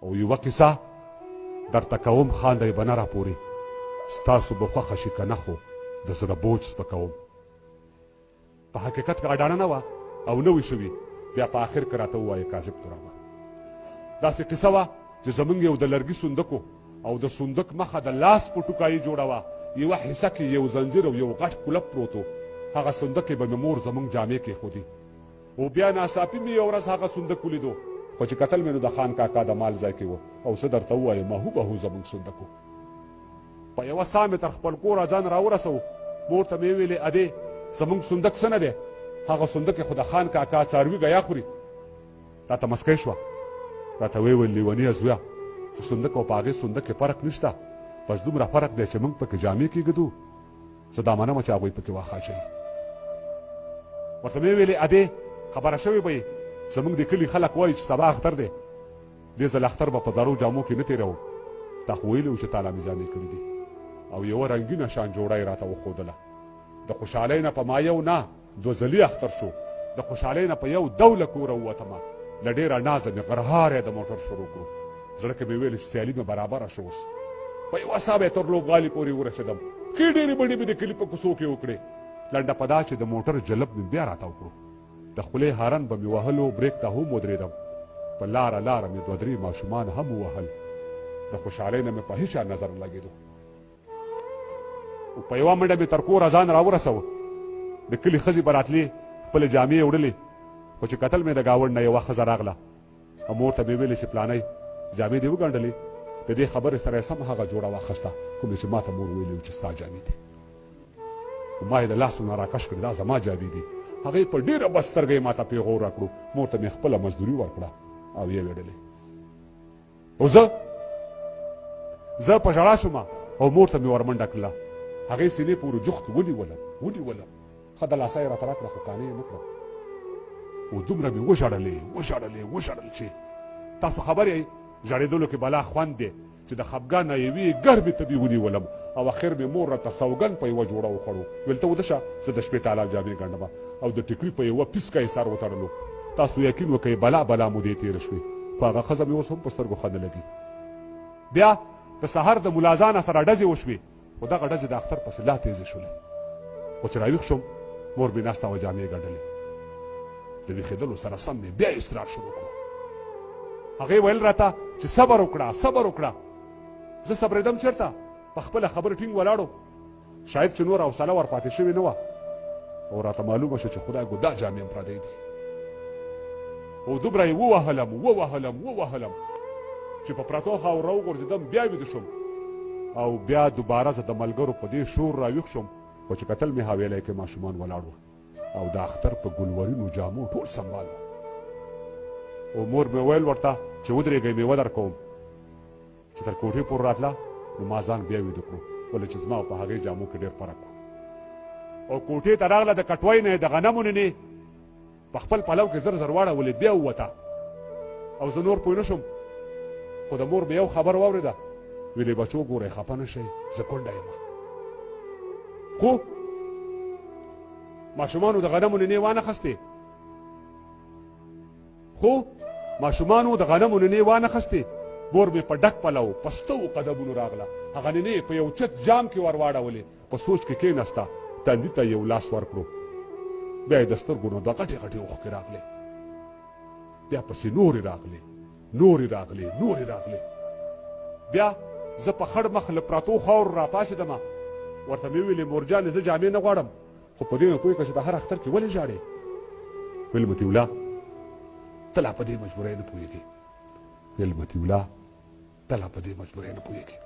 او یوه قصه درته کوم خاندئ به نه راپورې ستاسو به خوښه شي که نه خو د زړه بوج سپکوم په حقیقت کې اډانه نه وه او نه وي شوي بیا په آخر کې راته ووایه کاذب تورابه داسې قصه وه چې زمونږ یو د لرګي صندوق او د صندوق مخه د لاس په ټوکایي جوړه وه یوه حصه کې یو زنځیر او یو غټ کولپ پروت و هغه صندوق کې به مې مور زمونږ جامې کېښودې او بیا ناڅاپي مې یو ورځ هغه صندوق ولیدو خو چې کتل مې نو د خان کاکا د مال ځای کې و او څه درته ووایم هو به هو زمونږ صندوق و په یوه ساه مې تر خپل کوره ځان راورسو مور ته مې ویلې ادې زمونږ صندوق څه نه دی هغه صندوق یې خو د خان کاکا څاروي ګیا خوري راته مسکی شوه راته ویې ویل لیونیه زویه چې صندوق او په هغې صندوق کې فرق نشته بس دومره فرق دی چې موږ پکې جامې کېږدو زه دا منمه چې هغوی پکې واښه اچوي ورته مې ویلې ادې خبره شوې به یې زموږ د کلي خلک وایي چې سبا اختر دی دې ځل اختر به په زړو جامو کې نه تېروم تا خو ویلي و چې تاله مې جامې کړي دي او یوه رنګینه شان جوړه یې راته وښودله د خوشحالۍ نه په ما یو نه دوه ځلي اختر شو د خوشحالۍ نه په یو ډوله کوره ووتمه له ډېره نازه مې غرهاری د موټر شروع کړو زړه کې مې ویل چې سیالي مې برابره شو اوس په یوه ساه به یې تر لوبغالي پورې ورسېدم ښې ډېرې بڼې مې د کلي په کوڅو کې وکړې لنډه په دا چې د موټر جلب مې بیا راته وکړو د خولې هارن به مې وهلو بریک ته هم ودرېدم په لاره لاره مې دوه درې ماشومان هم ووهل د خوشحالۍ نه مې په هېچا نظر نه لګېدو په یوه منډه مې تر کوره ځان راورسوه د کلي ښځې به راتلې خپلې جامې یې وړلې خو چې کتل مې د ګاونډ نه یوه ښځه راغله او مور ته مې ویلې چې پلانۍ جامې دې وګنډلې د دې خبرې سره یې سم هغه جوړه واخیسته کومې چې ما ته مور ویلي و چې ستا جامې دي خو ما یې د لاسو نه راکش کړې دا زما جامې دي هغې په ډېره بدسترګه یې ما ته پیغور راکړو مور ته مې خپله مزدوري ورکړه او یې ویډلې او زه په ژړا شوم او مور ته مې ورمنډه کړله هغې سینې پورې جوخت ونیولم ښه د لاسه یې راته راکړه خو قانع یې نه کړم او دومره مې وژړل چې تاسو خبر یې ژړېدلو کې بلا خوند دی چې د خفګان نه یوې ګرمې تبې ونیولم او اخر مې مور راته سوګند په یوه جوړه وخوړو ویل ته وده شه زه د شپې تالا جامې ګنډمه او د ټیکري په یوه پیسکه یې سر وتړلو تاسو یقین وکئ بلا مودې تېره شوې خو هغه ښځه مې اوس هم په سترګو ښه نه لګي بیا د سهار د ملازانه سره ډزې وشوې خو دغه ډزې د اختر پسې لا تېزې شولې خو چې راویښ شوم مور مې ناسته وه جامې ګنډلې د ویښېدلو سره سم مې بیا اصرار شروع کړو هغې ویل راته چې صبر وکړه زه صبرېدم چېرته په خپله خبره ټینګ ولاړو شاید چې نور حوصله ورپاتې شوې نه وه او راته معلومه شوه چې خدای ګو دا جامې هم پردی دي او دومره یې ووهلم چې په پرتو خاورو راوغورځېدم بیا ویده شوم او بیا دوباره زه د ملګرو په دې شور راویښ شوم خو چې کتل مې حویلی کې ماشومان ولاړ وو او د اختر په ګلورینو جامو ټول سنبال وو او مور مې ویل ورته چې ودرېږئ مېوه در کوم چې تر کوټې پورې راتله نو ما ځان بیا ویده کړو ولې چې زما په هغې جامو کې ډېر فرق و او کوټې ته راغله د کټوۍ نه د غنمو نینې په خپل پلو کې زر واړولې بیا ووته او زه نور پوه نه شوم خو د مور مې یو خبر واورېده ویلې بچو ګورئ خفه نه شئ زه کونډه یم خو ماشومانو د غنمو نینې وانه خستې مور مې په ډک پلو په ستو قدمونو راغله هغه نینې په یو چت جام کې ور واړولې په سوچ کې کېناسته تندي ته یو لاس ورکړو بیا یې د سترګو نه دوه غټې اوښکې راغلې بیا پسې نورې راغلې بیا زه په خړ مخ له پراتو خاورو راپاڅېدم ورته مې ویلې مورجانې زه جامې نه غواړم خو په دې مې پوه کړه چې د هر اختر کې ولې ژاړې ویل متي الله ته لا په دې مجبورۍ نه پوهېږې